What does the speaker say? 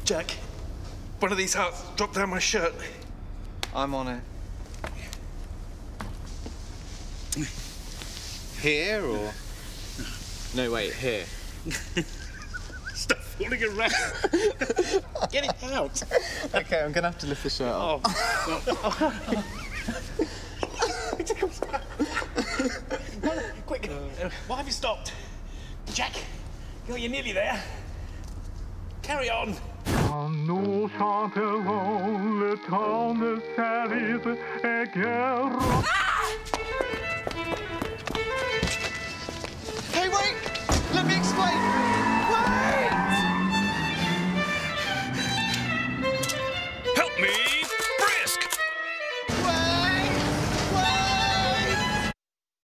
Jack, one of these hearts dropped down my shirt. I'm on it. Here or? No, wait, here. Stop falling around. Get it out. Okay, I'm gonna have to lift the shirt off. Quick, why have you stopped? Jack, you're nearly there. Carry on. Nous chanterons le temps de service et guerre.